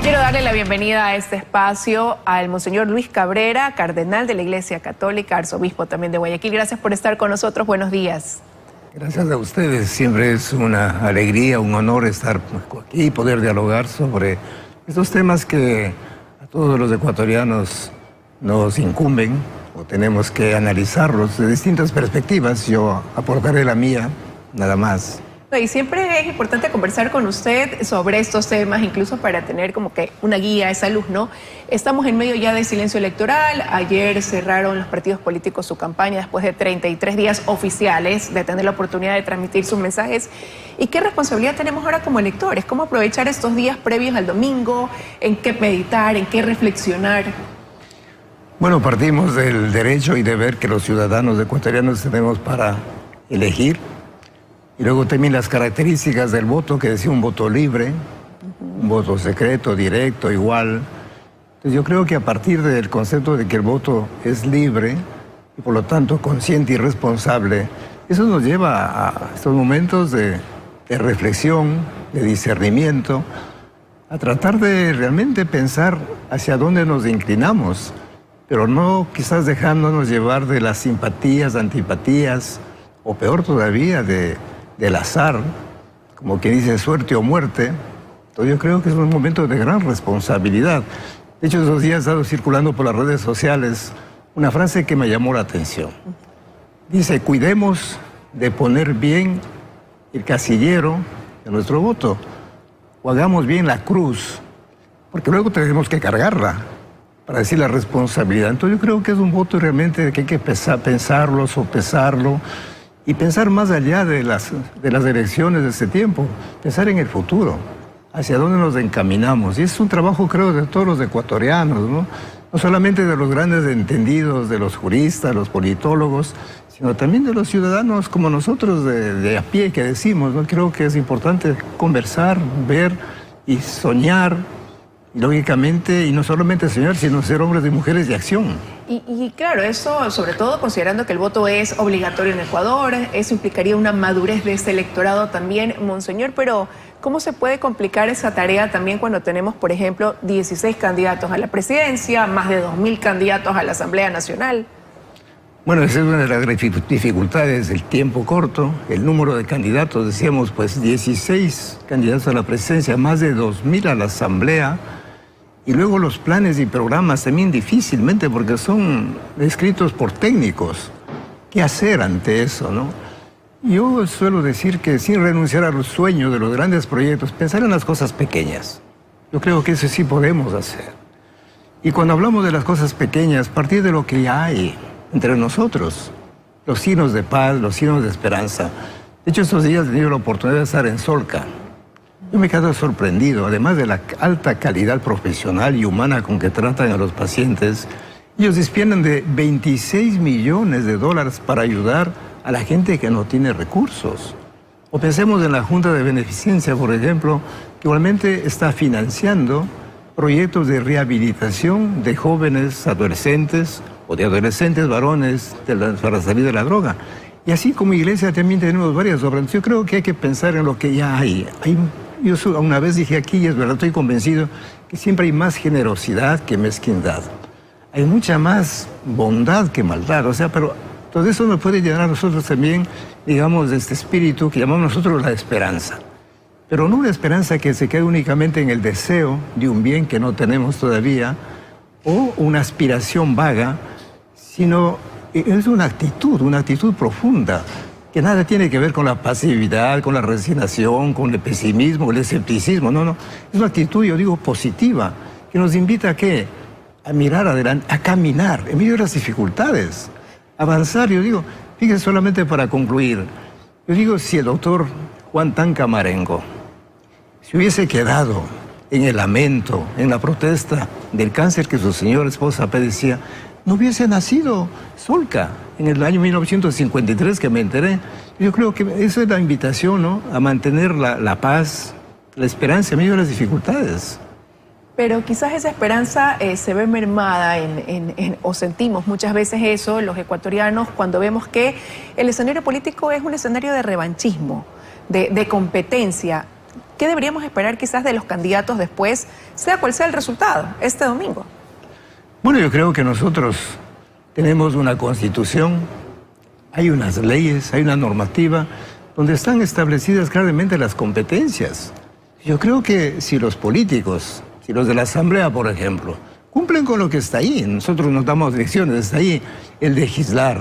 Quiero darle la bienvenida a este espacio al Monseñor Luis Cabrera, cardenal de la Iglesia Católica, arzobispo también de Guayaquil. Gracias por estar con nosotros. Buenos días. Gracias a ustedes. Siempre es una alegría, un honor estar aquí y poder dialogar sobre estos temas que a todos los ecuatorianos nos incumben o tenemos que analizarlos de distintas perspectivas. Yo aportaré la mía, nada más. Y siempre es importante conversar con usted sobre estos temas, incluso para tener como que una guía, esa luz, ¿no? Estamos en medio ya de silencio electoral. Ayer cerraron los partidos políticos su campaña después de 33 días oficiales de tener la oportunidad de transmitir sus mensajes. ¿Y qué responsabilidad tenemos ahora como electores? ¿Cómo aprovechar estos días previos al domingo? ¿En qué meditar? ¿En qué reflexionar? Bueno, partimos del derecho y deber que los ciudadanos ecuatorianos tenemos para elegir. Y luego también las características del voto, que decía un voto libre, un voto secreto, directo, igual. Entonces yo creo que a partir del concepto de que el voto es libre y por lo tanto consciente y responsable, eso nos lleva a estos momentos de reflexión, de discernimiento, a tratar de realmente pensar hacia dónde nos inclinamos, pero no quizás dejándonos llevar de las simpatías, antipatías, o peor todavía, del azar, como que dice suerte o muerte. Entonces yo creo que es un momento de gran responsabilidad. De hecho, esos días he estado circulando por las redes sociales una frase que me llamó la atención. Dice, cuidemos de poner bien el casillero de nuestro voto, o hagamos bien la cruz, porque luego tenemos que cargarla para decir la responsabilidad. Entonces yo creo que es un voto realmente que hay que pensarlo, sopesarlo, y pensar más allá de las elecciones de este tiempo, pensar en el futuro, hacia dónde nos encaminamos. Y es un trabajo, creo, de todos los ecuatorianos, ¿no? No solamente de los grandes entendidos, de los juristas, los politólogos, sino también de los ciudadanos como nosotros de a pie que decimos, ¿no? Creo que es importante conversar, ver y soñar, y lógicamente, y no solamente soñar, sino ser hombres y mujeres de acción. Y claro, eso sobre todo considerando que el voto es obligatorio en Ecuador, eso implicaría una madurez de este electorado también, Monseñor, pero ¿cómo se puede complicar esa tarea también cuando tenemos, por ejemplo, 16 candidatos a la presidencia, más de 2.000 candidatos a la Asamblea Nacional? Bueno, esa es una de las dificultades, el tiempo corto, el número de candidatos, decíamos, pues 16 candidatos a la presidencia, más de 2.000 a la Asamblea. Y luego los planes y programas también difícilmente porque son escritos por técnicos. ¿Qué hacer ante eso, no? Yo suelo decir que sin renunciar a los sueños de los grandes proyectos, pensar en las cosas pequeñas. Yo creo que eso sí podemos hacer. Y cuando hablamos de las cosas pequeñas, partir de lo que ya hay entre nosotros, los signos de paz, los signos de esperanza. De hecho, estos días he tenido la oportunidad de estar en Solca. Yo me quedo sorprendido, además de la alta calidad profesional y humana con que tratan a los pacientes. Ellos disponen de 26 millones de dólares para ayudar a la gente que no tiene recursos. O pensemos en la Junta de Beneficencia, por ejemplo, que igualmente está financiando proyectos de rehabilitación de jóvenes adolescentes o de adolescentes varones para salir de la droga. Y así como iglesia también tenemos varias obras. Yo creo que hay que pensar en lo que ya hay. Yo una vez dije aquí, y es verdad, estoy convencido que siempre hay más generosidad que mezquindad. Hay mucha más bondad que maldad, o sea, pero todo eso nos puede llenar a nosotros también, digamos, de este espíritu que llamamos nosotros la esperanza. Pero no una esperanza que se quede únicamente en el deseo de un bien que no tenemos todavía, o una aspiración vaga, sino es una actitud profunda, que nada tiene que ver con la pasividad, con la resignación, con el pesimismo, con el escepticismo, no. Es una actitud, yo digo, positiva, que nos invita a ¿qué? A mirar adelante, a caminar en medio de las dificultades, avanzar. Yo digo, fíjense solamente para concluir, yo digo, si el doctor Juan Tanca Marengo se hubiese quedado en el lamento, en la protesta del cáncer que su señora esposa padecía, no hubiese nacido Solca en el año 1953 que me enteré. Yo creo que esa es la invitación, ¿no? A mantener la paz, la esperanza en medio de las dificultades. Pero quizás esa esperanza se ve mermada o sentimos muchas veces eso, los ecuatorianos, cuando vemos que el escenario político es un escenario de revanchismo, de competencia. ¿Qué deberíamos esperar quizás de los candidatos después, sea cual sea el resultado, este domingo? Bueno, yo creo que nosotros tenemos una constitución, hay unas leyes, hay una normativa donde están establecidas claramente las competencias. Yo creo que si los políticos, si los de la Asamblea, por ejemplo, cumplen con lo que está ahí, nosotros nos damos lecciones, está ahí el legislar,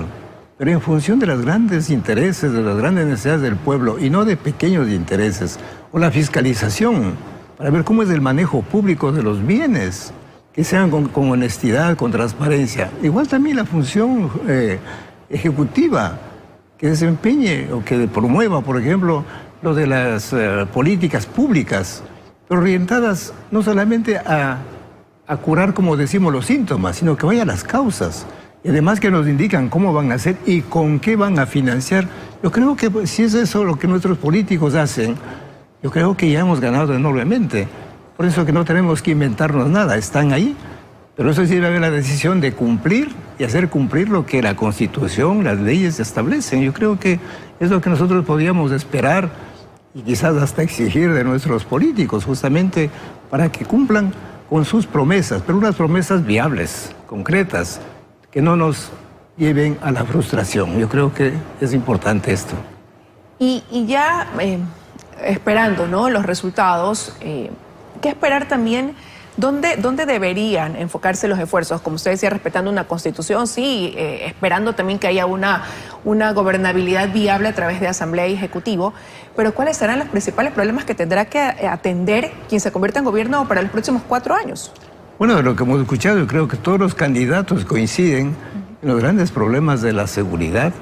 pero en función de los grandes intereses, de las grandes necesidades del pueblo y no de pequeños intereses, o la fiscalización, para ver cómo es el manejo público de los bienes, que sean con honestidad, con transparencia. Igual también la función ejecutiva, que desempeñe o que promueva, por ejemplo, lo de las políticas públicas, pero orientadas no solamente a curar, como decimos, los síntomas, sino que vaya a las causas. Y además que nos indican cómo van a hacer y con qué van a financiar. Yo creo que pues, si es eso lo que nuestros políticos hacen, yo creo que ya hemos ganado enormemente. Por eso que no tenemos que inventarnos nada, están ahí. Pero eso sí debe haber la decisión de cumplir y hacer cumplir lo que la Constitución, las leyes establecen. Yo creo que es lo que nosotros podíamos esperar y quizás hasta exigir de nuestros políticos, justamente para que cumplan con sus promesas, pero unas promesas viables, concretas, que no nos lleven a la frustración. Yo creo que es importante esto. Y ya esperando, ¿no?, los resultados, ¿qué esperar también? ¿Dónde deberían enfocarse los esfuerzos? Como usted decía, respetando una constitución, sí, esperando también que haya una gobernabilidad viable a través de asamblea y ejecutivo, pero ¿cuáles serán los principales problemas que tendrá que atender quien se convierta en gobierno para los próximos 4 años? Bueno, de lo que hemos escuchado, yo creo que todos los candidatos coinciden en los grandes problemas de la seguridad,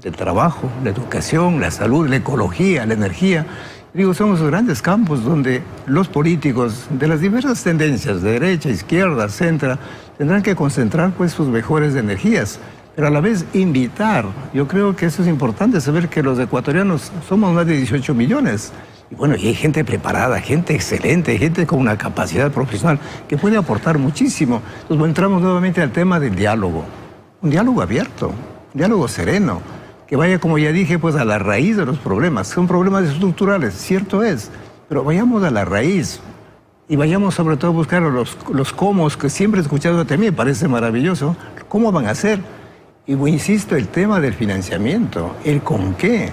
del trabajo, la educación, la salud, la ecología, la energía. Digo, son esos grandes campos donde los políticos de las diversas tendencias, de derecha, izquierda, centro, tendrán que concentrar pues sus mejores energías, pero a la vez invitar. Yo creo que eso es importante, saber que los ecuatorianos somos más de 18 millones. Y bueno, y hay gente preparada, gente excelente, gente con una capacidad profesional que puede aportar muchísimo. Entonces, bueno, entramos nuevamente al tema del diálogo. Un diálogo abierto, un diálogo sereno, que vaya, como ya dije, pues a la raíz de los problemas. Son problemas estructurales, cierto es, pero vayamos a la raíz y vayamos sobre todo a buscar los cómo, que siempre he escuchado, también me parece maravilloso, cómo van a hacer. Y insisto, el tema del financiamiento, el con qué,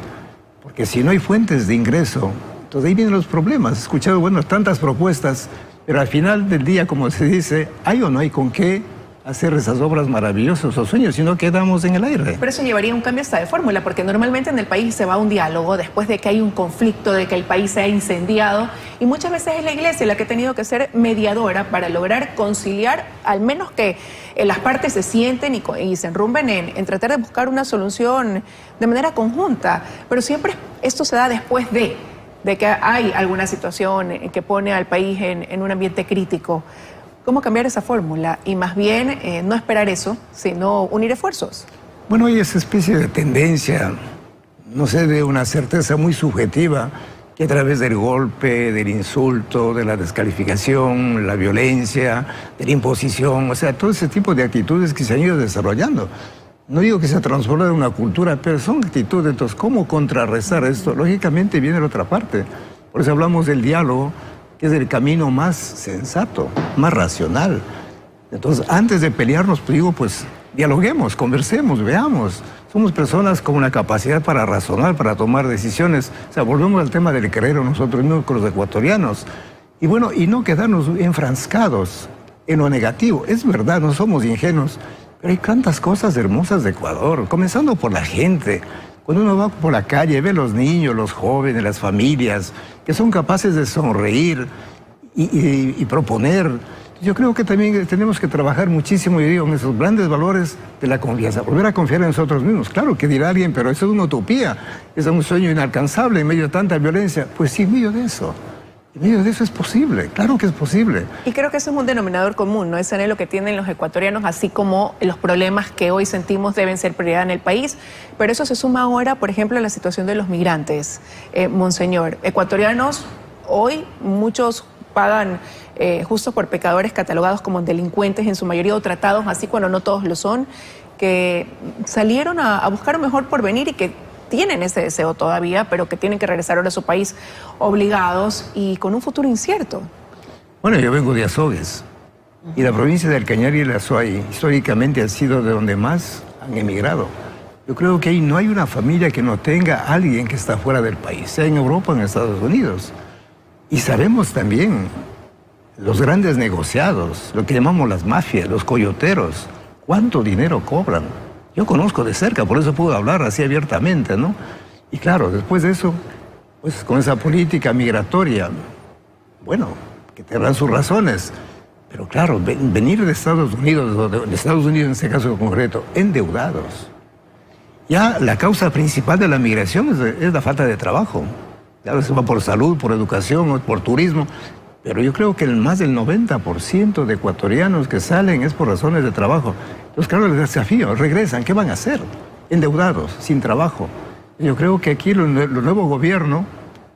porque si no hay fuentes de ingreso, entonces ahí vienen los problemas. He escuchado, bueno, tantas propuestas, pero al final del día, como se dice, hay o no hay con qué hacer esas obras maravillosas o sueños, sino quedamos en el aire. Pero eso llevaría un cambio hasta de fórmula, porque normalmente en el país se va a un diálogo después de que hay un conflicto, de que el país se ha incendiado, y muchas veces es la iglesia la que ha tenido que ser mediadora para lograr conciliar, al menos que las partes se sienten y se enrumben en tratar de buscar una solución de manera conjunta. Pero siempre esto se da después de que hay alguna situación que pone al país en un ambiente crítico. ¿Cómo cambiar esa fórmula? Y más bien no esperar eso, sino unir esfuerzos. Bueno, hay esa especie de tendencia, no sé, de una certeza muy subjetiva, que a través del golpe, del insulto, de la descalificación, la violencia, de la imposición, o sea, todo ese tipo de actitudes que se han ido desarrollando. No digo que se transforme en una cultura, pero son actitudes. Entonces, ¿cómo contrarrestar esto? Lógicamente viene la otra parte. Por eso hablamos del diálogo, que es el camino más sensato, más racional. Entonces, antes de pelearnos, pues digo, pues dialoguemos, conversemos, veamos. Somos personas con una capacidad para razonar, para tomar decisiones. O sea, volvemos al tema del querer nosotros mismos con los ecuatorianos. Y bueno, y no quedarnos enfrascados en lo negativo. Es verdad, no somos ingenuos, pero hay tantas cosas hermosas de Ecuador, comenzando por la gente. Cuando uno va por la calle, ve los niños, los jóvenes, las familias, que son capaces de sonreír y proponer. Yo creo que también tenemos que trabajar muchísimo, yo digo, en esos grandes valores de la confianza, volver a confiar en nosotros mismos. Claro que dirá alguien, pero eso es una utopía, es un sueño inalcanzable en medio de tanta violencia. Pues sí, en medio de eso es posible, claro que es posible. Y creo que eso es un denominador común, ¿no? Ese anhelo que tienen los ecuatorianos, así como los problemas que hoy sentimos deben ser prioridad en el país. Pero eso se suma ahora, por ejemplo, a la situación de los migrantes. Monseñor, ecuatorianos, hoy muchos pagan justo por pecadores catalogados como delincuentes, en su mayoría, o tratados así cuando no todos lo son, que salieron a buscar un mejor porvenir y que tienen ese deseo todavía, pero que tienen que regresar ahora a su país obligados y con un futuro incierto. Bueno, yo vengo de Azogues y la provincia de Cañari y la Azuay históricamente ha sido de donde más han emigrado. Yo creo que ahí no hay una familia que no tenga a alguien que está fuera del país, sea en Europa o en Estados Unidos. Y sabemos también los grandes negociados, lo que llamamos las mafias, los coyoteros, cuánto dinero cobran. Yo conozco de cerca, por eso puedo hablar así abiertamente, ¿no? Y claro, después de eso, pues con esa política migratoria, bueno, que tendrán sus razones, pero claro, venir de Estados Unidos, o de Estados Unidos en este caso concreto, endeudados. Ya la causa principal de la migración es la falta de trabajo. Claro, se va por salud, por educación, por turismo, pero yo creo que más del 90% de ecuatorianos que salen es por razones de trabajo. Entonces, claro, el desafío, regresan, ¿qué van a hacer? Endeudados, sin trabajo. Yo creo que aquí el nuevo gobierno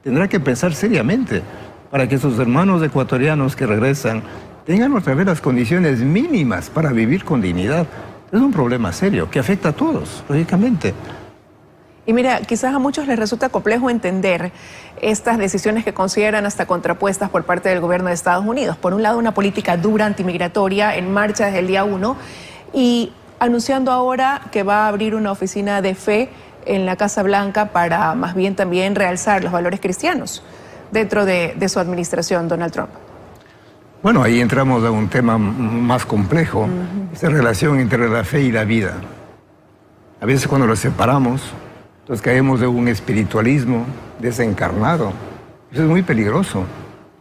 tendrá que pensar seriamente para que sus hermanos ecuatorianos que regresan tengan otra vez las condiciones mínimas para vivir con dignidad. Es un problema serio que afecta a todos, lógicamente. Y mira, quizás a muchos les resulta complejo entender estas decisiones que consideran hasta contrapuestas por parte del gobierno de Estados Unidos. Por un lado, una política dura antimigratoria en marcha desde el día 1 y anunciando ahora que va a abrir una oficina de fe en la Casa Blanca para más bien también realzar los valores cristianos dentro de su administración, Donald Trump. Bueno, ahí entramos a un tema más complejo, esa relación entre la fe y la vida. A veces cuando los separamos, entonces caemos de un espiritualismo desencarnado. Eso es muy peligroso.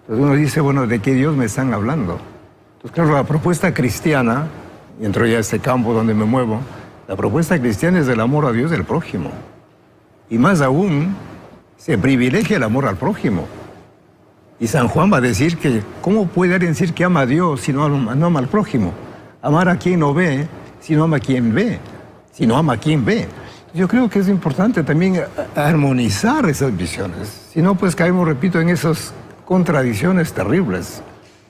Entonces uno dice, bueno, ¿de qué Dios me están hablando? Entonces, claro, la propuesta cristiana, y entro ya a este campo donde me muevo, la propuesta cristiana es del amor a Dios del prójimo. Y más aún, se privilegia el amor al prójimo. Y San Juan va a decir que, ¿cómo puede alguien decir que ama a Dios si no ama al prójimo? Amar a quien no ve, si no ama a quien ve, si no ama a quien ve. Yo creo que es importante también armonizar esas visiones. Si no, pues caemos, repito, en esas contradicciones terribles.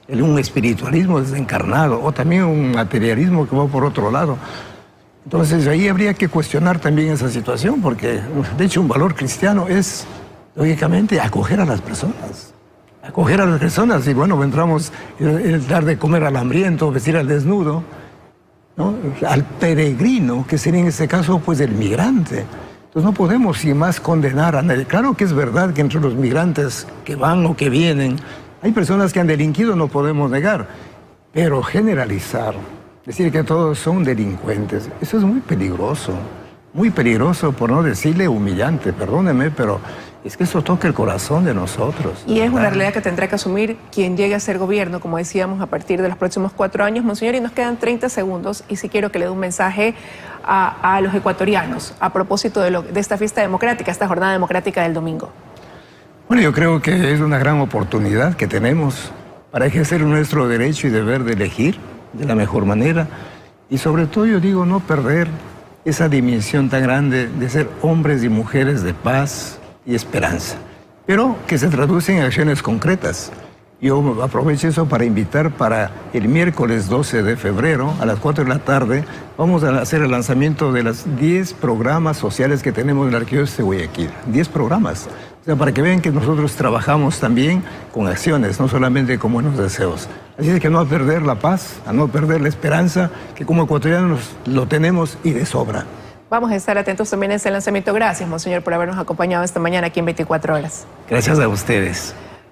Un espiritualismo desencarnado o también un materialismo que va por otro lado. Entonces ahí habría que cuestionar también esa situación, porque de hecho un valor cristiano es, lógicamente, acoger a las personas. Acoger a las personas y bueno, entramos el dar de comer al hambriento, vestir al desnudo, ¿no? Al peregrino, que sería en este caso pues el migrante. Entonces no podemos sin más condenar a nadie. Claro que es verdad que entre los migrantes que van o que vienen, hay personas que han delinquido, no podemos negar, pero generalizar, decir que todos son delincuentes, eso es muy peligroso, por no decirle humillante, perdóneme, pero es que eso toca el corazón de nosotros. Y es una realidad que tendrá que asumir quien llegue a ser gobierno, como decíamos, a partir de los próximos 4 años. Monseñor, y nos quedan 30 segundos y sí quiero que le dé un mensaje a los ecuatorianos a propósito de esta fiesta democrática, esta jornada democrática del domingo. Bueno, yo creo que es una gran oportunidad que tenemos para ejercer nuestro derecho y deber de elegir de la mejor manera y sobre todo yo digo no perder esa dimensión tan grande de ser hombres y mujeres de paz y esperanza, pero que se traducen en acciones concretas. Yo aprovecho eso para invitar para el miércoles 12 de febrero a las 4 de la tarde, vamos a hacer el lanzamiento de los 10 programas sociales que tenemos en la Arquidiócesis de Guayaquil. 10 programas. O sea, para que vean que nosotros trabajamos también con acciones, no solamente con buenos deseos. Así es que no a perder la paz, a no perder la esperanza, que como ecuatorianos lo tenemos y de sobra. Vamos a estar atentos también a ese lanzamiento. Gracias, Monseñor, por habernos acompañado esta mañana aquí en 24 horas. Gracias a ustedes.